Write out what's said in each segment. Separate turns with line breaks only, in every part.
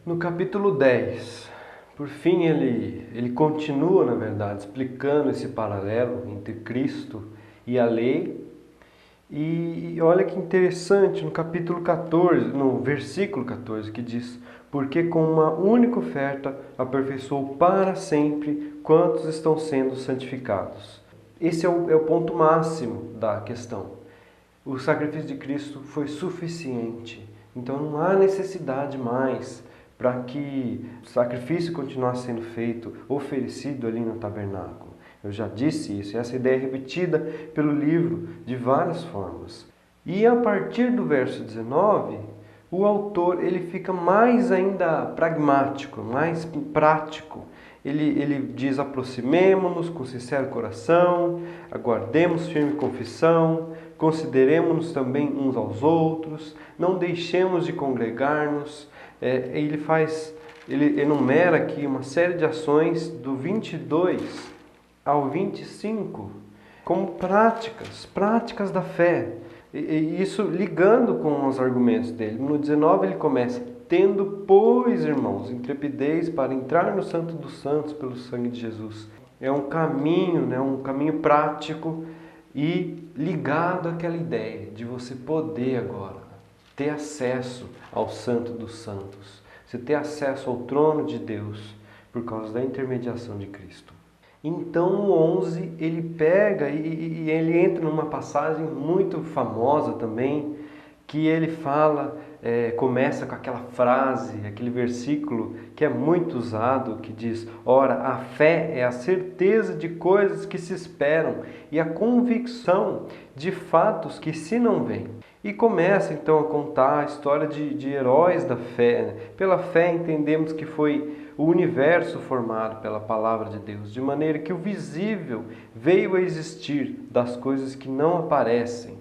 No capítulo 10, por fim, ele continua, na verdade, explicando esse paralelo entre Cristo e a lei. E olha que interessante, no capítulo 14, no versículo 14, que diz: porque com uma única oferta aperfeiçoou para sempre quantos estão sendo santificados. Esse é o ponto máximo da questão. O sacrifício de Cristo foi suficiente. Então não há necessidade mais para que o sacrifício continuasse sendo feito, oferecido ali no tabernáculo. Eu já disse isso, essa ideia é repetida pelo livro de várias formas. E a partir do verso 19, o autor ele fica mais ainda pragmático, mais prático. Ele diz: aproximemo-nos com sincero coração, aguardemos firme confissão, consideremos-nos também uns aos outros, não deixemos de congregar-nos. Ele enumera aqui uma série de ações do 22 ao 25 como práticas da fé. E isso ligando com os argumentos dele. No 19 ele começa: tendo, pois, irmãos, intrepidez para entrar no Santo dos Santos pelo sangue de Jesus. É um caminho, né? Um caminho prático e ligado àquela ideia de você poder agora ter acesso ao Santo dos Santos. Você ter acesso ao trono de Deus por causa da intermediação de Cristo. Então no 11 ele pega e ele entra numa passagem muito famosa também, que ele fala, começa com aquela frase, aquele versículo que é muito usado, que diz: ora, a fé é a certeza de coisas que se esperam e a convicção de fatos que se não veem. E começa então a contar a história de heróis da fé. Pela fé entendemos que foi o universo formado pela palavra de Deus, de maneira que o visível veio a existir das coisas que não aparecem.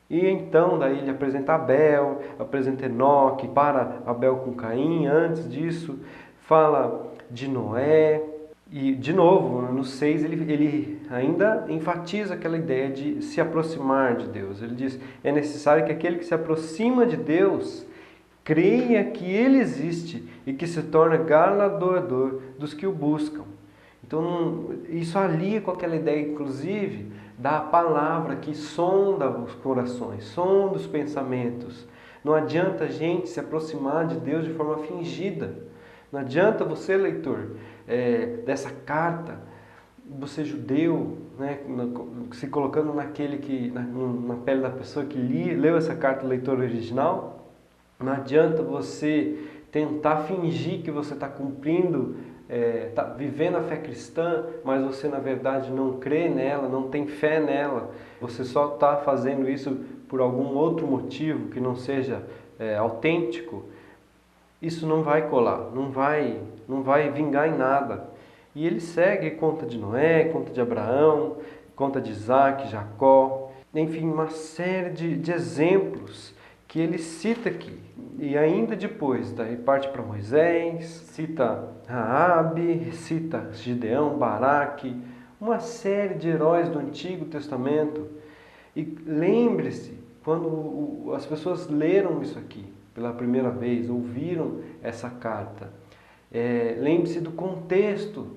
E então daí ele apresenta Abel, apresenta Enoque, para Abel com Caim. Antes disso fala de Noé. E de novo, no 6 ele ainda enfatiza aquela ideia de se aproximar de Deus. Ele diz: é necessário que aquele que se aproxima de Deus creia que Ele existe e que se torna galardoador dos que o buscam. Então, isso alia com aquela ideia, inclusive, da palavra que sonda os corações, sonda os pensamentos. Não adianta a gente se aproximar de Deus de forma fingida. Não adianta você, leitor, dessa carta, você judeu, né, se colocando na pele da pessoa que leu essa carta, o leitor original. Não adianta você tentar fingir que você está cumprindo, está vivendo a fé cristã, mas você na verdade não crê nela, não tem fé nela. Você só está fazendo isso por algum outro motivo que não seja autêntico. Isso não vai colar, não vai vingar em nada. E ele segue, conta de Noé, conta de Abraão, conta de Isaac, Jacó, enfim, uma série de exemplos que ele cita aqui. E ainda depois, daí parte para Moisés, cita Raabe, cita Gideão, Baraque, uma série de heróis do Antigo Testamento. E lembre-se, quando as pessoas leram isso aqui pela primeira vez, ouviram essa carta, lembre-se do contexto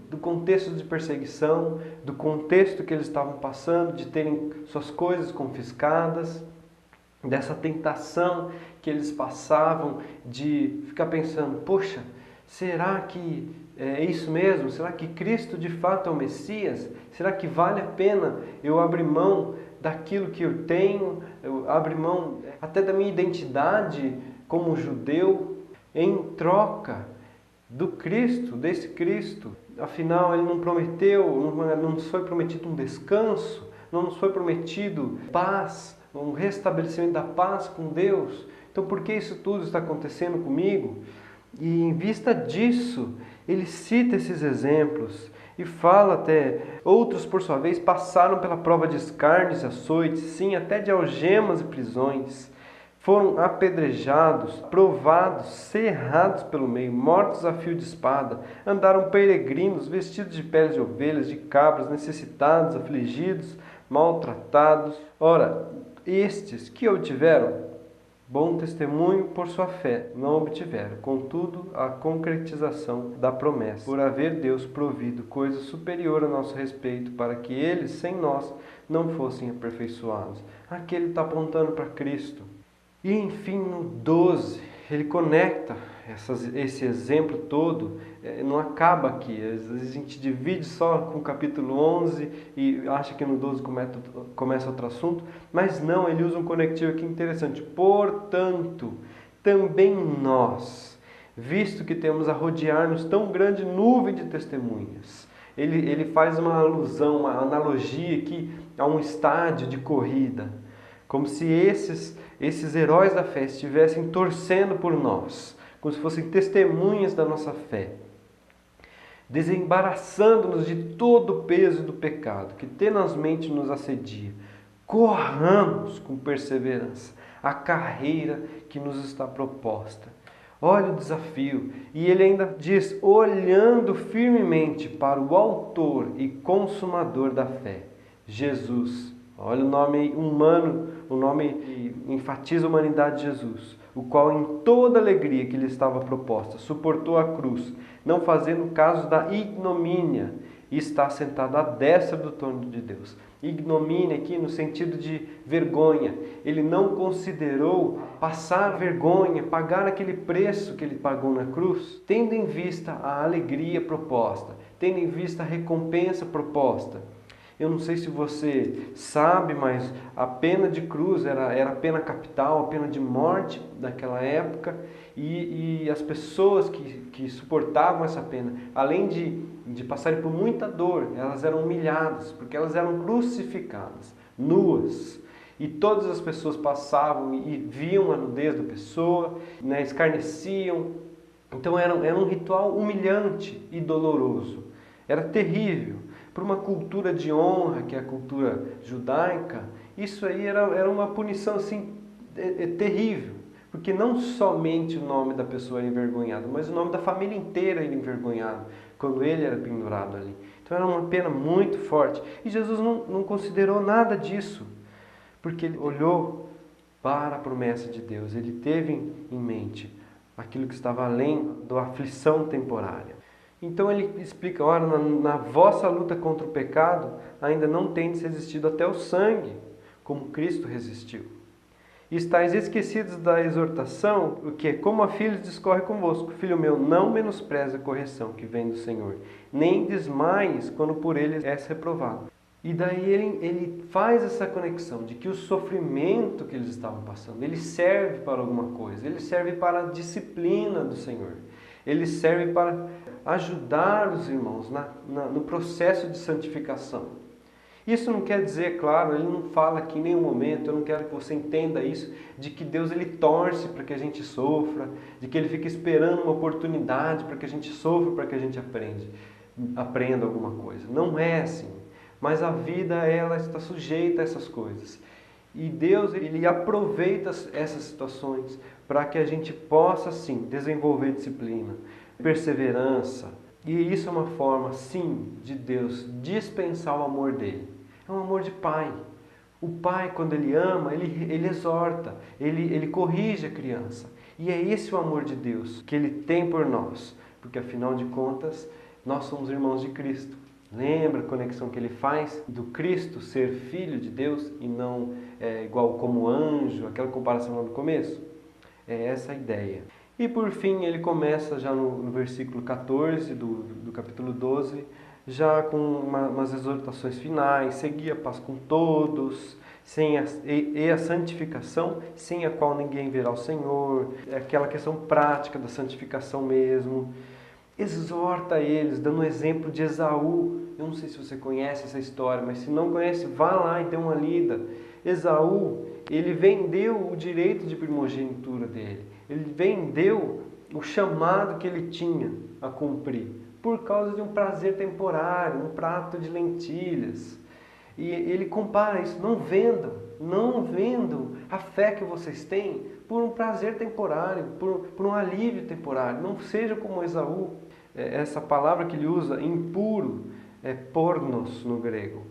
de perseguição, do contexto que eles estavam passando, de terem suas coisas confiscadas, dessa tentação que eles passavam de ficar pensando: poxa, será que é isso mesmo? Será que Cristo de fato é o Messias? Será que vale a pena eu abrir mão daquilo que eu tenho, eu abrir mão até da minha identidade como judeu, em troca do Cristo, desse Cristo? Afinal, ele não prometeu, não nos foi prometido um descanso, não nos foi prometido paz, um restabelecimento da paz com Deus. Então por que isso tudo está acontecendo comigo? E em vista disso, ele cita esses exemplos e fala até: outros por sua vez passaram pela prova de escárnios e açoites, sim, até de algemas e prisões. Foram apedrejados, provados, cerrados pelo meio, mortos a fio de espada. Andaram peregrinos, vestidos de peles de ovelhas, de cabras, necessitados, afligidos, maltratados. Ora, estes que obtiveram Bom testemunho por sua fé não obtiveram, contudo, a concretização da promessa, por haver Deus provido coisa superior a nosso respeito, para que eles, sem nós, não fossem aperfeiçoados. Aqui ele está apontando para Cristo. E enfim, no 12, ele conecta esse exemplo todo, não acaba aqui. Às vezes a gente divide só com o capítulo 11 e acha que no 12 começa outro assunto, mas não, ele usa um conectivo aqui interessante. Portanto, também nós, visto que temos a rodear-nos tão grande nuvem de testemunhas. Ele faz uma alusão, uma analogia aqui a um estádio de corrida, como se esses heróis da fé estivessem torcendo por nós, como se fossem testemunhas da nossa fé, desembaraçando-nos de todo o peso do pecado que tenazmente nos assedia. Corramos com perseverança a carreira que nos está proposta. Olha o desafio. E ele ainda diz, olhando firmemente para o autor e consumador da fé, Jesus. Olha o nome humano, o nome que enfatiza a humanidade de Jesus, o qual em toda alegria que lhe estava proposta, suportou a cruz, não fazendo caso da ignomínia, e está sentado à destra do trono de Deus. Ignomínia aqui no sentido de vergonha. Ele não considerou passar vergonha, pagar aquele preço que ele pagou na cruz, tendo em vista a alegria proposta, tendo em vista a recompensa proposta. Eu não sei se você sabe, mas a pena de cruz era a pena capital, a pena de morte daquela época, e as pessoas que suportavam essa pena, além de passarem por muita dor, elas eram humilhadas, porque elas eram crucificadas, nuas. E todas as pessoas passavam e viam a nudez da pessoa, né, escarneciam. Então era um ritual humilhante e doloroso. Era terrível. Para uma cultura de honra, que é a cultura judaica, isso aí era uma punição assim, terrível. Porque não somente o nome da pessoa era envergonhado, mas o nome da família inteira era envergonhado quando ele era pendurado ali. Então era uma pena muito forte. E Jesus não considerou nada disso, porque ele olhou para a promessa de Deus. Ele teve em mente aquilo que estava além da aflição temporária. Então ele explica, ora, na vossa luta contra o pecado, ainda não tendes resistido até o sangue, como Cristo resistiu. E estáis esquecidos da exortação, o que, como a filhos, discorre convosco. Filho meu, não menospreze a correção que vem do Senhor, nem desmaies quando por ele és reprovado. E daí ele faz essa conexão de que o sofrimento que eles estavam passando, ele serve para alguma coisa, ele serve para a disciplina do Senhor. Ele serve para ajudar os irmãos no processo de santificação. Isso não quer dizer, claro, ele não fala aqui em nenhum momento, eu não quero que você entenda isso, de que Deus ele torce para que a gente sofra, de que ele fica esperando uma oportunidade para que a gente sofra, para que a gente aprenda alguma coisa. Não é assim. Mas a vida, ela está sujeita a essas coisas. E Deus, ele aproveita essas situações para que a gente possa, sim, desenvolver disciplina, perseverança. E isso é uma forma, sim, de Deus dispensar o amor dele. É um amor de pai. O pai, quando ele ama, ele exorta, ele corrige a criança. E é esse o amor de Deus que ele tem por nós. Porque, afinal de contas, nós somos irmãos de Cristo. Lembra a conexão que ele faz do Cristo ser filho de Deus e não igual como anjo, aquela comparação lá no começo? É essa a ideia. E por fim ele começa já no versículo 14 do capítulo 12, já com umas exortações finais, seguir a paz com todos, e a santificação, sem a qual ninguém verá o Senhor, aquela questão prática da santificação mesmo. Exorta eles, dando um exemplo de Esaú. Eu não sei se você conhece essa história, mas se não conhece, vá lá e dê uma lida. Esaú, ele vendeu o direito de primogenitura dele. Ele vendeu o chamado que ele tinha a cumprir por causa de um prazer temporário, um prato de lentilhas. E ele compara isso, não vendam a fé que vocês têm por um prazer temporário, por um alívio temporário. Não seja como Esaú. Essa palavra que ele usa, impuro, é pornos no grego,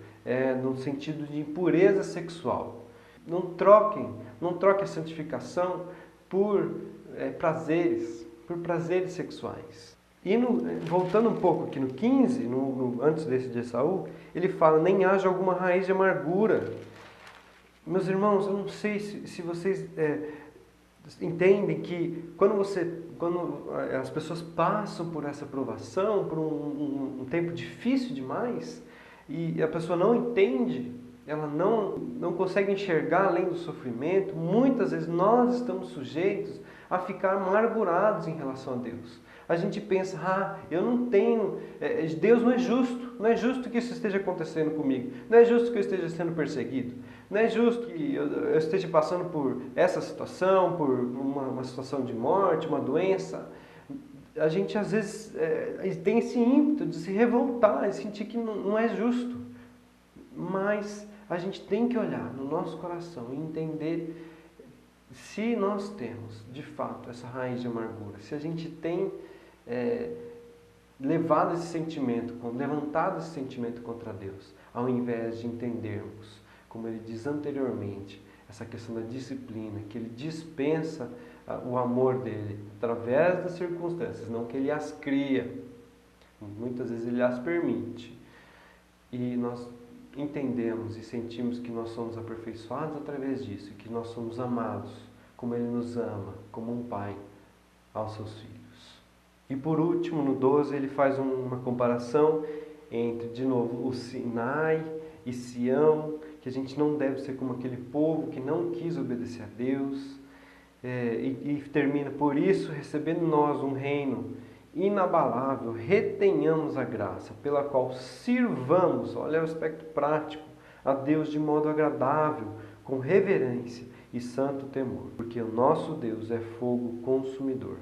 no sentido de impureza sexual. Não troquem a santificação por prazeres sexuais. E voltando um pouco aqui no 15, antes desse de Esaú, ele fala, nem haja alguma raiz de amargura. Meus irmãos, eu não sei se vocês entendem que quando as pessoas passam por essa provação, por um tempo difícil demais, e a pessoa não entende, ela não consegue enxergar além do sofrimento, muitas vezes nós estamos sujeitos a ficar amargurados em relação a Deus. A gente pensa, eu não tenho, Deus não é justo que isso esteja acontecendo comigo, não é justo que eu esteja sendo perseguido, não é justo que eu esteja passando por essa situação, por uma situação de morte, uma doença. A gente às vezes tem esse ímpeto de se revoltar e sentir que não é justo, mas a gente tem que olhar no nosso coração e entender se nós temos, de fato, essa raiz de amargura, se a gente tem levantado esse sentimento contra Deus, ao invés de entendermos, como ele diz anteriormente, essa questão da disciplina, que ele dispensa o amor dele através das circunstâncias, não que ele as cria, muitas vezes ele as permite, e nós entendemos e sentimos que nós somos aperfeiçoados através disso, que nós somos amados, como ele nos ama, como um pai aos seus filhos. E por último, no 12, ele faz uma comparação entre, de novo, o Sinai e Sião, que a gente não deve ser como aquele povo que não quis obedecer a Deus, e termina, por isso, recebendo nós um reino inabalável, retenhamos a graça, pela qual sirvamos, olha o aspecto prático, a Deus de modo agradável, com reverência e santo temor, porque o nosso Deus é fogo consumidor.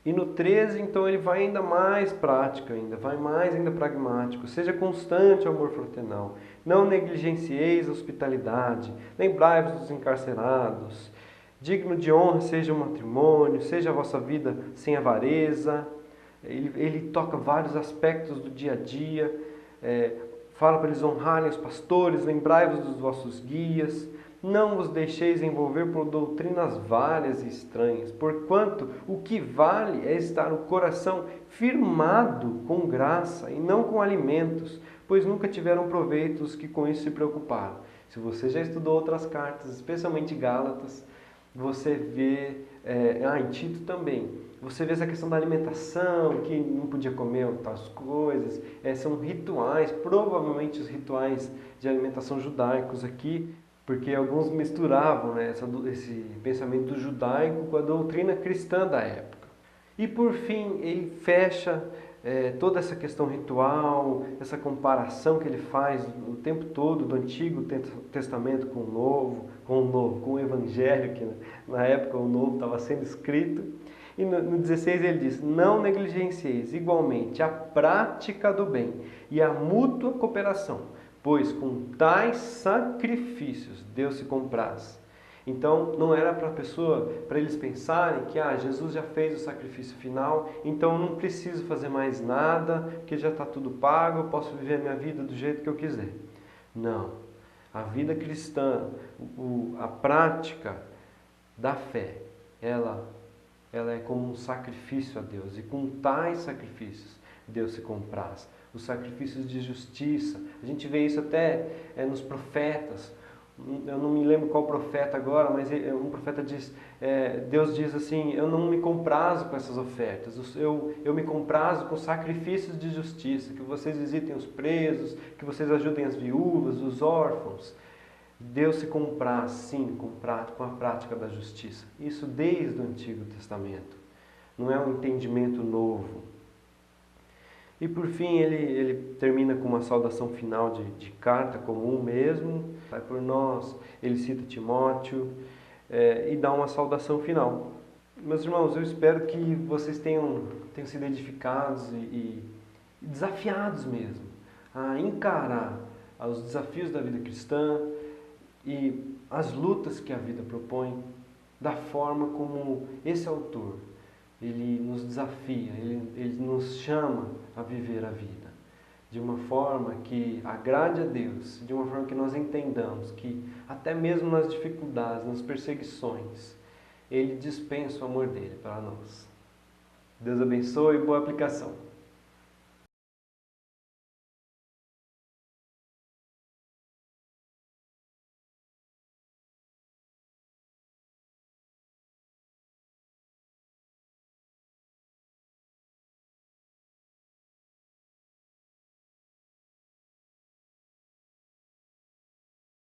E no 13, então, ele vai ainda mais prático, vai mais ainda pragmático. Seja constante o amor fraternal. Não negligencieis a hospitalidade. Lembrai-vos dos encarcerados. Digno de honra seja o matrimônio, seja a vossa vida sem avareza. Ele toca vários aspectos do dia a dia. Fala para eles honrarem os pastores. Lembrai-vos dos vossos guias. Não vos deixeis envolver por doutrinas várias e estranhas, porquanto o que vale é estar o coração firmado com graça e não com alimentos, pois nunca tiveram proveito os que com isso se preocuparam. Se você já estudou outras cartas, especialmente Gálatas, você vê, em Tito também, você vê essa questão da alimentação, que não podia comer tais coisas, são rituais, provavelmente os rituais de alimentação judaicos aqui, porque alguns misturavam, esse pensamento judaico com a doutrina cristã da época. E por fim, ele fecha toda essa questão ritual, essa comparação que ele faz o tempo todo do Antigo Testamento com o Evangelho, que na época o Novo estava sendo escrito. E no 16 ele diz, não negligencieis igualmente a prática do bem e a mútua cooperação, pois com tais sacrifícios Deus se compraz. Então não era para eles pensarem que Jesus já fez o sacrifício final, então eu não preciso fazer mais nada, porque já está tudo pago, eu posso viver a minha vida do jeito que eu quiser. Não. A vida cristã, a prática da fé, ela é como um sacrifício a Deus, e com tais sacrifícios Deus se compraz. Os sacrifícios de justiça. A gente vê isso até nos profetas. Eu não me lembro qual profeta agora, mas um profeta diz, Deus diz assim, eu não me comprazo com essas ofertas, eu me comprazo com sacrifícios de justiça, que vocês visitem os presos, que vocês ajudem as viúvas, os órfãos. Deus se compraz, sim, com a prática da justiça. Isso desde o Antigo Testamento. Não é um entendimento novo. E por fim ele termina com uma saudação final de carta comum mesmo, vai por nós, ele cita Timóteo e dá uma saudação final. Meus irmãos, eu espero que vocês tenham sido edificados e desafiados mesmo a encarar os desafios da vida cristã e as lutas que a vida propõe da forma como esse autor ele nos desafia, ele nos chama a viver a vida. de uma forma que agrade a Deus, de uma forma que nós entendamos que até mesmo nas dificuldades, nas perseguições, Ele dispensa o amor dele para nós. Deus abençoe e boa aplicação.